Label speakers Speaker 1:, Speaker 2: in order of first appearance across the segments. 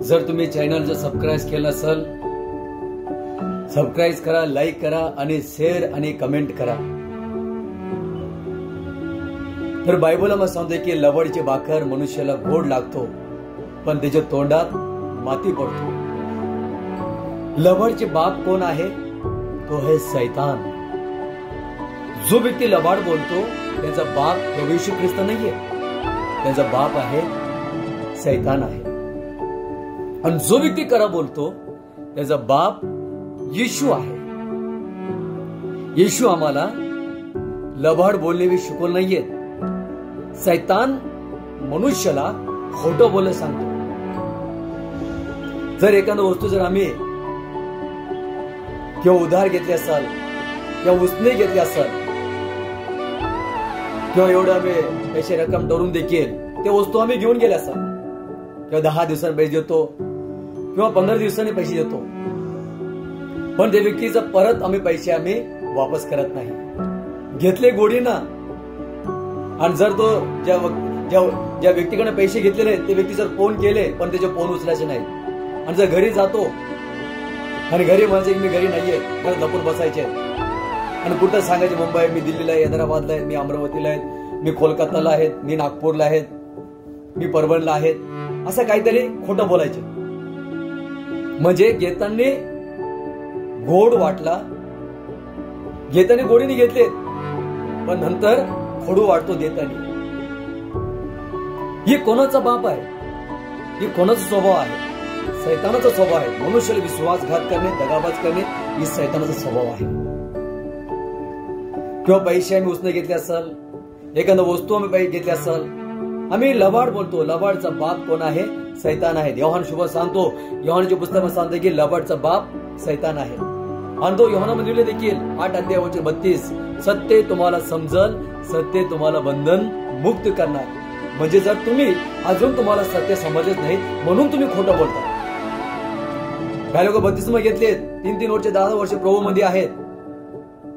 Speaker 1: जर तुम्ही चॅनल जर सबस्क्राईब केलं असेल, सबस्क्राईब करा, लाईक करा आणि शेअर आणि कमेंट करा. तर बायबलमध्ये सांगते की लवडची भाकर मनुष्याला गोड लागतो, पण त्याच्या तोंडात माती पडतो. लवडचे बाप कोण आहे? तो आहे सैतान. जो व्यक्ती लबाड बोलतो त्याचा बाप प्रभू येशू ख्रिस्त नाहीये, त्याचा बाप आहे सैतान आहे. आणि जो व्यक्ती खरा बोलतो त्याचा बाप येशू आहे. येशू आम्हाला लबाड बोलणे शिकवलं नाहीये. सैतान मनुष्याला खोटं बोलायला सांगतो. जर एखादा वस्तू जर आम्ही किंवा उधार घेतली असाल किंवा उसने घेतली असाल किंवा एवढं आम्ही पैसे रक्कम धरून देखील ते वस्तू आम्ही घेऊन गेले असाल किंवा 10 दिवसांनी पैसे देतो किंवा 15 दिवसांनी पैसे देतो, पण त्या व्यक्तीचा परत आम्ही पैसे आम्ही वापस करत नाही. घेतले गोडीना. आणि जर तो ज्या व्यक्तीकडे पैसे घेतलेले ते व्यक्ती जर फोन केले पण त्याचे फोन उचलायचे नाही, आणि जर घरी जातो आणि घरी म्हणायचे मी घरी नाहीये, घरात लपून बसायचे आणि कुठं सांगायचे मुंबई, मी दिल्लीला आहे, हैदराबादला आहे, मी अमरावतीला आहे, मी कोलकाताला आहे, मी नागपूरला आहे, मी परभणला आहे, असं काहीतरी खोटं बोलायचे. म्हणजे घेताना गोड वाटला, घेताना गोडीने घेतले पण नंतर खोडू वाटतो देताना. ही कोणाचा बाप आहे? ही कोणाचा स्वभाव आहे? सैतानाचा स्वभाव आहे. मनुष्याला विश्वासघात करणे, दगाबाज करणे ही सैतानाचा स्वभाव आहे. किंवा पैसे आम्ही उसने घेतले असेल, एखादा वस्तू आम्ही घेतली असेल, आम्ही लबाड बोलतो. लबाडचा बाप कोण आहे? सैतान आहे. योहान शुभ सांगतो, योहानच्या पुस्तकामध्ये सांगतो की लबाडचा बाप सैतान आहे. आणि तो योहानामध्ये लिहिले देखील 8 अध्याय 32, सत्य तुम्हाला समजल, सत्य तुम्हाला बंधन मुक्त करणार. म्हणजे जर तुम्ही अजून तुम्हाला सत्य समजत नाही म्हणून तुम्ही खोटं बोलता. काही लोक बत्तिस्मा घेतलेत, 3-3 वर्ष 10 वर्ष प्रभू मध्ये आहेत,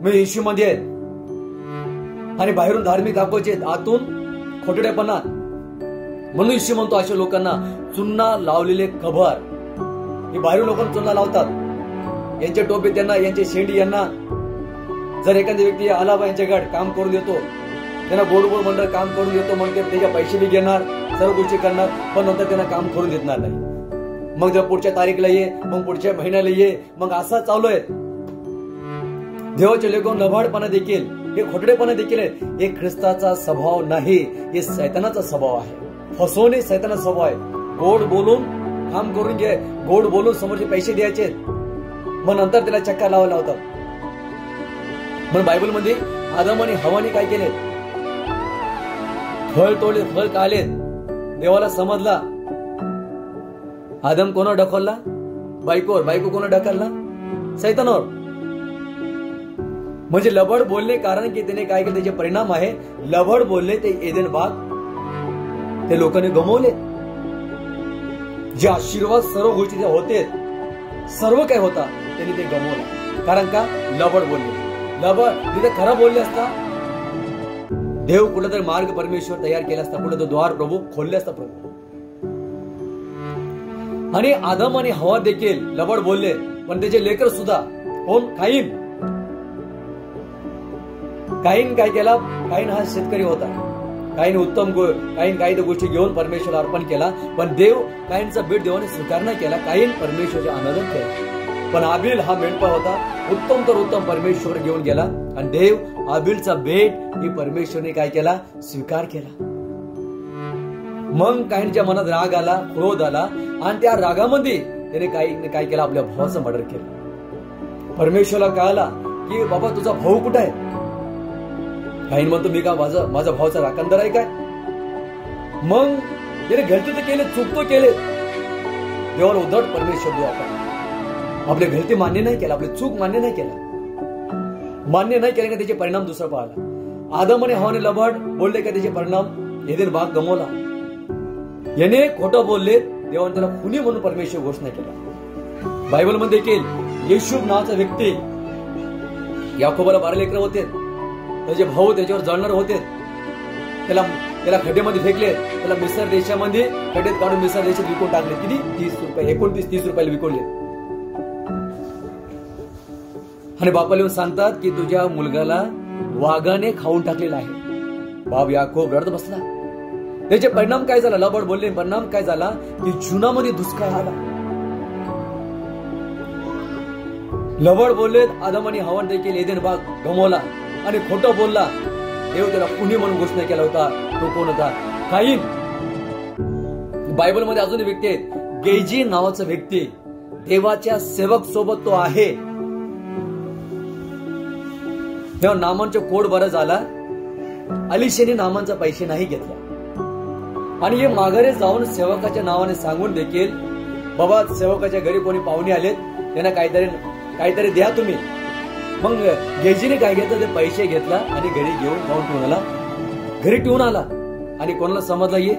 Speaker 1: मी येशू मध्ये आहेत आणि बाहेरून धार्मिक दाखवायचे, आतून खोटडेपणा. म्हणून येशू म्हणतो अशा लोकांना चुन्ना लावलेले कबर. हे बाहेरून लोकांना चुन्ना लावतात, यांचे टोपे त्यांना, यांचे शेंडी यांना. जर एखादा व्यक्ती आला बा यांच्याकडे काम करून देतो, त्यांना गोड गोड म्हणणार काम करून देतो, मग ते त्याच्या पैसे बी घेणार, सर्व गोष्टी करणार, पण नंतर त्यांना काम करून देणार नाही. मग जर पुढच्या तारीखला ये, मग पुढच्या महिन्याला ये, मग असा चालू आहे. देवाचे लेख लबाडपणा देखील, हे खोटडेपणा देखील आहे. हे ख्रिस्ताचा स्वभाव नाही, हे सैतानाचा स्वभाव आहे. फसवणे सैतानाचा स्वभाव आहे. गोड बोलून काम करून घे, गोड बोलून समोरचे पैसे द्यायचे, मग नंतर त्याला चक्कर लावायला होतात. म्हणून बायबलमध्ये आदम आणि हवाने काय केले? फळ तोडले, फळ खाले. देवाला समजला. आदम कोणावर ढकलला? बायकोवर. बायको कोणावर ढकलला? सैतानावर. म्हणजे लबड बोलणे, कारण की त्याने काय केलं, त्याचे परिणाम आहे. लबड बोलले ते एदेन बाग ते लोकांनी गमावले. जे आशीर्वाद सर्व गोष्टी जे होते, सर्व काय होता त्यांनी ते गमावलं. कारण का? लबड बोलले. लबड तिथे खरं बोलले असता देव कुठेतरी मार्ग परमेश्वर तयार केला असता, कुठे तो द्वार प्रभू खोलले असता प्रभू. आणि आदम आणि हवा देखील लबड बोलले, पण त्याचे लेकर सुद्धा कोण? काईन. काईन काय केला? काईन हा शेतकरी होता. काईन उत्तम काईन काही गोष्टी घेऊन परमेश्वरला अर्पण केला, पण देव काईनचा भेट देवाने स्वीकार नाही केला. काईन परमेश्वरचे आनंद केला. पण आबिल हा मेंढपाळ होता, उत्तम तर उत्तम परमेश्वर घेऊन गेला, आणि देव आबिलचा भेट ही परमेश्वरने काय केला? स्वीकार केला. मग काहींच्या मनात राग आला, क्रोध आला, आणि त्या रागामध्ये त्याने काय केलं? आपल्या भावाचं मर्डर केलं. परमेश्वरला कळाला की बाबा तुझा भाऊ कुठे आहे? काही म्हणतो मी का माझा भावाचा राखणदार आहे काय? मग त्याने गलती तर केले, चूक तो केले. देवाला उद्धट परमेश्वर देऊ आपण. आपली गलती मान्य नाही केला, आपली चूक मान्य नाही केला. मान्य नाही केले का त्याचे परिणाम दुसरा पाहिला. आदम आणि हवाने लबाड बोलले का त्याचे परिणाम एदेन बाग गमवला. याने खोटं बोलले, देवाने त्याला खुनी म्हणून परमेश्वर घोषणा केला. बायबलमध्ये देखील येशू नावाचा व्यक्ती, याकोबाला 12 लेकरं होते, त्याचे भाऊ त्याच्यावर जळणार होते, त्याला खड्ड्यामध्ये फेकले, त्याला मिसर देशामध्ये खड्ड्यात काढून मिसर देशात विकून टाकले. किती? 30 रुपये, 29-30 रुपयाला विकवले. आणि बापाला येऊन सांगतात की तुझ्या मुलगाला वाघाने खाऊन टाकलेला आहे. बाप याकोब रडत बसला. त्याचे परिणाम काय झाला? लबाड बोलले. परिणाम काय झाला की जीवनामध्ये दुष्काळ आला. लबाड बोलले. आदम आणि हवा देखील एदेन बाग गमावला आणि खोटं बोलला. देव त्याला कुणी म्हणून घोषणा केला होता. तो कोण होता? काईन. बायबलमध्ये अजून व्यक्ती आहेत. गेजी नावाचा व्यक्ती देवाच्या सेवक सोबत तो आहे. तेव्हा नामांचा कोड बरा झाला. अलिशेने नामांचा पैसे नाही घेतला आणि हे माघारी जाऊन सेवकाच्या नावाने सांगून देखील, बाबा सेवकाच्या घरी कोणी पाहुणे आलेत, त्यांना काहीतरी द्या तुम्ही. मग गेजीने काय घेतलं? ते पैसे घेतला आणि घरी घेऊन जाऊन ठेवून आला. आणि कोणाला समजला? ये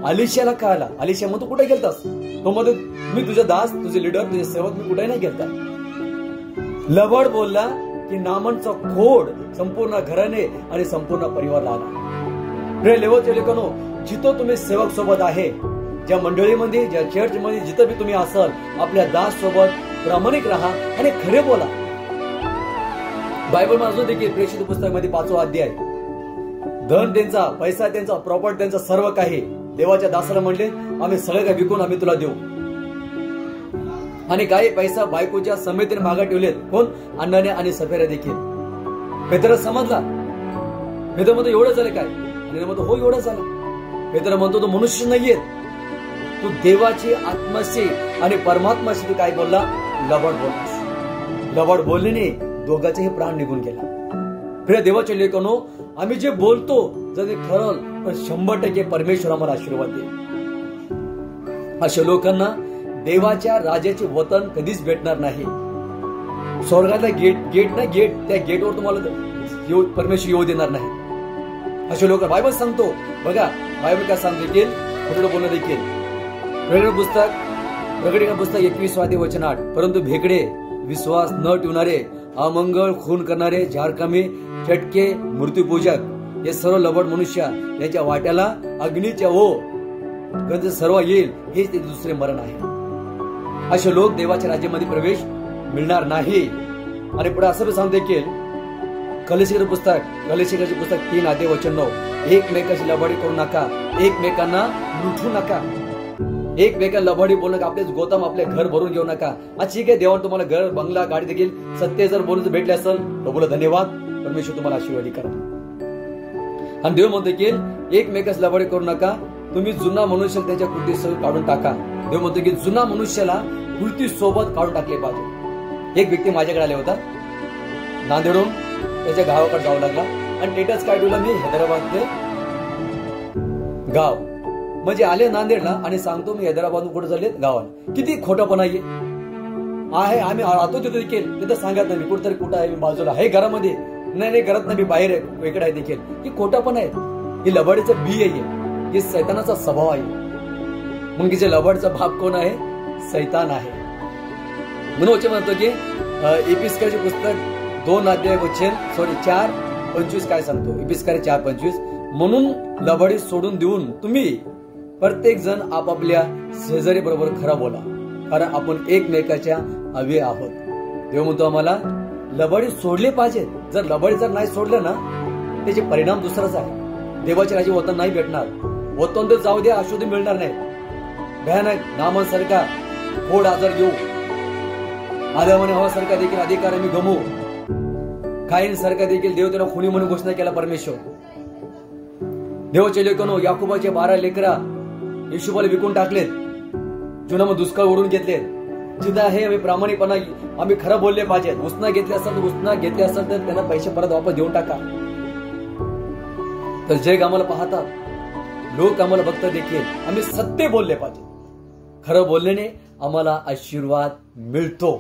Speaker 1: अलिशाला काय आला? अलिशा मग तू कुठे गेलतास? तो मध्ये मी तुझा दास, तुझे लीडर, तुझे सेवक मी कुठे नाही गेलता. लबाड बोलला की नामांचा खोड संपूर्ण घराने आणि संपूर्ण परिवार आला. प्रिय लेवचलेकनो, जिथं तुम्ही सेवक सोबत आहे, ज्या मंडळीमध्ये, ज्या चर्चमध्ये, जिथं बी तुम्ही असाल, आपल्या दास सोबत प्रामाणिक राहा आणि खरे बोला. बायबल अजून देखील प्रेषित पुस्तकामध्ये 5वा अध्याय, धन त्यांचा, पैसा त्यांचा, प्रॉपर्टी त्यांचा, सर्व काही देवाच्या दासाला म्हणले, आम्ही सगळं काही विकून आम्ही तुला देऊ. आणि काही पैसा बायकोच्या समेतीने मागे ठेवलेत. कोण? अन्नाने आणि सफेरा देखील. पेत्र समजला. पेत्र म्हणतो एवढं झालं काय? आणि म्हणतो हो एवढं झालं. पेत्र म्हणतो तो मनुष्य नाहीये, तू देवाची आत्माशी आणि परमात्माशी तू काय बोलला? लबाड बोललास. लबाड बोलल्याने दोघांचेही प्राण निघून गेला. प्रिय देवाचे लेकनो, आम्ही जे बोलतो जर ते खरं, पण 100% परमेश्वर आम्हाला आशीर्वाद देईल. अशा लोकांना देवाच्या राजाचे वतन कधीच भेटणार नाही. स्वर्गातला गेट ना गेट, त्या गेटवर तुम्हाला परमेश्वर येऊ देणार नाही. अशा लोक बायबल सांगतो बघा. बायबल काय सांगतो देखील, खोटं बोलणं देखील. प्रकटीकरण पुस्तक 21 वचन 8, परंतु भेकडे, विश्वास न ठेवणारे, अमंगळ, खून करणारे, झारकामी, चटके, मृत्यूपूजक, हे सर्व लबाड मनुष्य याच्या वाट्याला अग्नीच्या कधी सर्व येईल, हेच ते दुसरे मरण आहे. असे लोक देवाच्या राज्यामध्ये प्रवेश मिळणार नाही. आणि पुढे असं सांगते की गलातियरचे पुस्तक 3 अध्याय वचन 9, एकमेकाची लबाडी करू नका, एकमेकांना लुटू नका, एकमेकांना लबाडी बोलू नका, आपलेच गोतम आपले घर भरून घेऊ नका. ठीक आहे, देवाने तुम्हाला घर, बंगला, गाडी देखील सत्य जर बोलून भेटले असेल तर बोला धन्यवाद, परमेश्वर तुम्हाला आशीर्वाद करा. आणि देव म्हणतो की एकमेकाच लबाडी करू नका, तुम्ही जुना मनुष्य त्याच्या कृती सोबत काढून टाका. देव म्हणतो की जुना मनुष्याला कृती सोबत काढून टाकले पाहिजे. एक व्यक्ती माझ्याकडे आले होता, नांदेडून त्याच्या गावाकडे जाऊ लागला आणि स्टेटस काय ठेवला, मी हैदराबादचे गाव, म्हणजे आले नांदेडला आणि सांगतो मी हैदराबाद कुठे चालले गावाला. किती खोटंपणा आहे. आम्ही राहतो तिथे देखील, तिथं सांगत नाही कुठेतरी कुठं आहे, मी बाजूला आहे, घरामध्ये नाही, घरात नाही, मी बाहेर आहे, इकडे आहे देखील. ही खोटापणा आहे, ही लबाडीचं बी आहे, हे सैतानाचा स्वभाव आहे. मग तिचे लबाडचा भाग कोण आहे? सैतान आहे. म्हणून म्हणतो की इपिस्करचे पुस्तक 2 अध्याय वचन 4:25 काय सांगतो? इपिस्कर 4:25, म्हणून लबाडी सोडून देऊन तुम्ही प्रत्येक जण आपापल्या शेजारी बरोबर खरं बोला, कारण आपण एकमेकाच्या अवे आहोत. देव म्हणतो आम्हाला लबाडी सोडले पाहिजे. जर लबाडी जर नाही सोडलं ना, त्याचे परिणाम दुसराच आहे. देवाचे राजे वतन नाही भेटणार. वतन तर जाऊ द्या, अशुद्ध मिळणार नाही. भयानक नामांसारखा खोड आजार घेऊ, आदमाने हवासारखा देखील अधिकार आम्ही गमवू, काहीन सारखा देखील देव त्याला खुनी म्हणून घोषणा केला परमेश्वर. देवाचे लेकनो, याकोबाचे 12 लेकरा येशूबाला विकून टाकलेत, जुनामध्ये दुष्काळ ओढून घेतलेत. जिथं आहे आम्ही प्रामाणिकपणा, आम्ही खरं बोलले पाहिजे. उसना घेतले असेल तर त्यांना पैसे परत वापस देऊन टाका. तर जग आम्हाला पाहतात, लोक आम्हाला बघतात देखील, आम्ही सत्य बोलले पाहिजे. खरं बोलल्याने आम्हाला आशीर्वाद मिळतो.